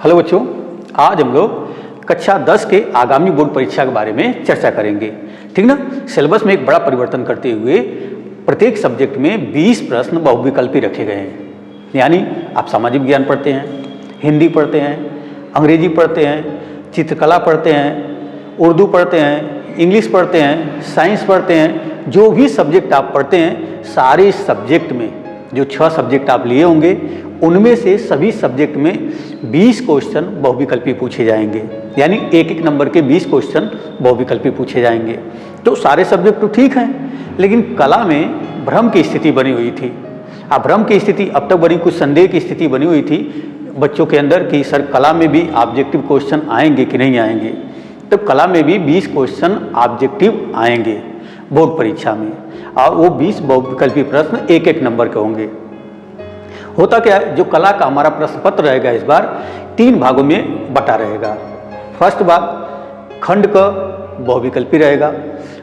Hello बच्चों, आज हम लोग कक्षा 10 के आगामी बोर्ड परीक्षा के बारे में चर्चा करेंगे। ठीक ना। सिलेबस में एक बड़ा परिवर्तन करते हुए प्रत्येक सब्जेक्ट में 20 प्रश्न बहुविकल्पी रखे गए हैं। यानी आप सामाजिक विज्ञान पढ़ते हैं, हिंदी पढ़ते हैं, अंग्रेजी पढ़ते हैं, चित्रकला पढ़ते हैं, उर्दू पढ़ते हैं, इंग्लिश पढ़ते हैं, साइंस पढ़ते हैं, जो भी सब्जेक्ट आप पढ़ते हैं सारे सब्जेक्ट में जो 6 सब्जेक्ट आप लिए होंगे उनमें से सभी सब्जेक्ट में 20 क्वेश्चन बहुविकल्पी पूछे जाएंगे। यानी एक एक नंबर के 20 क्वेश्चन बहुविकल्पी पूछे जाएंगे। तो सारे सब्जेक्ट तो ठीक हैं, लेकिन कला में भ्रम की स्थिति बनी हुई थी। अब भ्रम की स्थिति अब तक बनी, कुछ संदेह की स्थिति बनी हुई थी बच्चों के अंदर कि सर कला में भी ऑब्जेक्टिव क्वेश्चन आएंगे कि नहीं आएंगे। तो कला में भी 20 क्वेश्चन ऑब्जेक्टिव आएंगे बोर्ड परीक्षा में, और वो 20 बहुविकल्पी प्रश्न एक एक नंबर के होंगे। होता क्या है, जो कला का हमारा प्रश्न पत्र रहेगा इस बार 3 भागों में बटा रहेगा। फर्स्ट भाग खंड क बहुविकल्पी रहेगा,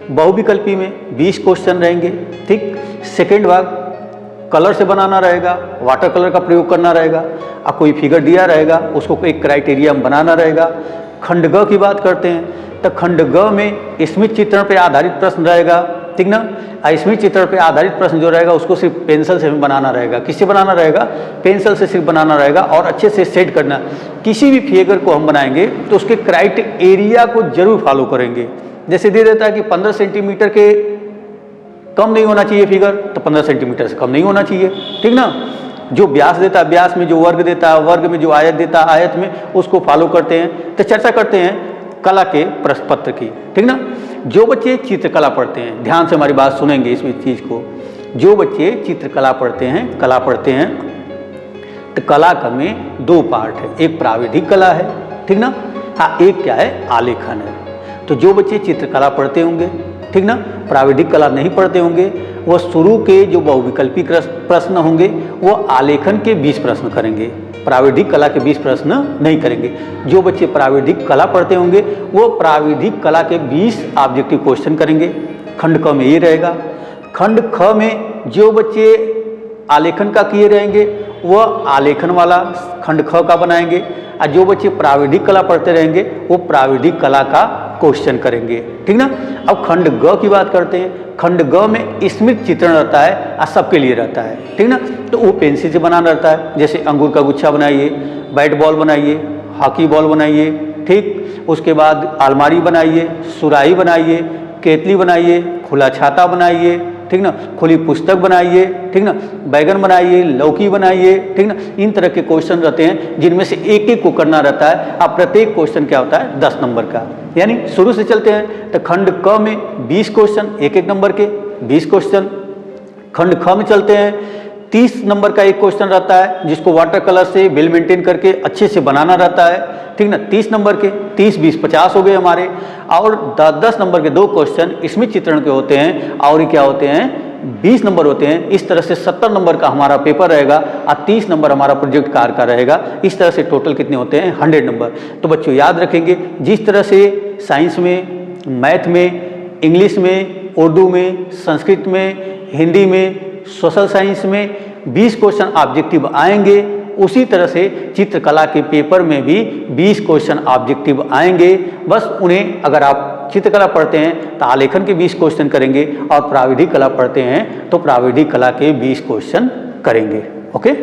बहुविकल्पी में 20 क्वेश्चन रहेंगे। ठीक। सेकेंड भाग कलर से बनाना रहेगा, वाटर कलर का प्रयोग करना रहेगा, और कोई फिगर दिया रहेगा उसको एक क्राइटेरिया में बनाना रहेगा। खंड ग की बात करते हैं तो खंड ग में स्मिथ चित्रण पर आधारित प्रश्न रहेगा। ठीक ना। स्मिथ चित्रण पर आधारित प्रश्न जो रहेगा उसको सिर्फ पेंसिल से बनाना रहेगा। किससे बनाना रहेगा? पेंसिल से सिर्फ बनाना रहेगा, और अच्छे से सेट करना। किसी भी फिगर को हम बनाएंगे तो उसके क्राइटेरिया को जरूर फॉलो करेंगे। जैसे दे देता है कि 15 सेंटीमीटर के कम नहीं होना चाहिए फिगर, तो 15 सेंटीमीटर से कम नहीं होना चाहिए। ठीक ना। जो व्यास देता है, व्यास में जो वर्ग देता है, वर्ग में जो आयत देता है, आयत में उसको फॉलो करते हैं। तो चर्चा करते हैं कला के प्रश्न पत्र की। ठीक ना। जो बच्चे चित्रकला पढ़ते हैं, ध्यान से हमारी बात सुनेंगे इसमें चीज़ को। जो बच्चे चित्रकला पढ़ते हैं, कला पढ़ते हैं, तो कला का में 2 पार्ट है। एक प्राविधिक कला है, ठीक ना, हाँ, एक क्या है, आलेखन है। तो जो बच्चे चित्रकला पढ़ते होंगे, ठीक ना, प्राविधिक कला नहीं पढ़ते होंगे, वह शुरू के जो बहुविकल्पी प्रश्न होंगे वो आलेखन के 20 प्रश्न करेंगे, प्राविधिक कला के 20 प्रश्न नहीं करेंगे। जो बच्चे प्राविधिक कला पढ़ते होंगे वो प्राविधिक कला के 20 ऑब्जेक्टिव क्वेश्चन करेंगे। खंड क में ये रहेगा। खंड ख में जो बच्चे आलेखन का किए रहेंगे वह आलेखन वाला खंड ख का बनाएंगे, और जो बच्चे प्राविधिक कला पढ़ते रहेंगे वो प्राविधिक कला का क्वेश्चन करेंगे। ठीक ना। अब खंड ग की बात करते हैं। खंड ग में स्मिथ चित्रण रहता है और सबके लिए रहता है। ठीक ना। तो वो पेंसिल से बनाना रहता है। जैसे अंगूर का गुच्छा बनाइए, बैट बॉल बनाइए, हॉकी बॉल बनाइए। ठीक। उसके बाद अलमारी बनाइए, सुराही बनाइए, केतली बनाइए, खुला छाता बनाइए। ठीक ना। खुली पुस्तक बनाइए। ठीक ना। बैगन बनाइए, लौकी बनाइए। ठीक ना। इन तरह के क्वेश्चन रहते हैं जिनमें से एक एक को करना रहता है। अब प्रत्येक क्वेश्चन क्या होता है, 10 नंबर का। यानी शुरू से चलते हैं तो खंड क में 20 क्वेश्चन एक एक नंबर के 20 क्वेश्चन। खंड ख में चलते हैं 30 नंबर का एक क्वेश्चन रहता है जिसको वाटर कलर से वेल मेंटेन करके अच्छे से बनाना रहता है। ठीक ना। 30 नंबर के 30, 20, 50 हो गए हमारे। और 10 नंबर के 2 क्वेश्चन स्मिथ चित्रण के होते हैं, और ये क्या होते हैं, 20 नंबर होते हैं। इस तरह से 70 नंबर का हमारा पेपर रहेगा, और 30 नंबर हमारा प्रोजेक्ट कार्य का रहेगा। इस तरह से टोटल कितने होते हैं, 100 नंबर। तो बच्चों याद रखेंगे, जिस तरह से साइंस में, मैथ में, इंग्लिश में, उर्दू में, संस्कृत में, हिंदी में, सोशल साइंस में 20 क्वेश्चन ऑब्जेक्टिव आएंगे, उसी तरह से चित्रकला के पेपर में भी 20 क्वेश्चन ऑब्जेक्टिव आएंगे। बस उन्हें, अगर आप चित्रकला पढ़ते हैं तो आलेखन के 20 क्वेश्चन करेंगे, और प्राविधिक कला पढ़ते हैं तो प्राविधिक कला के 20 क्वेश्चन करेंगे। ओके।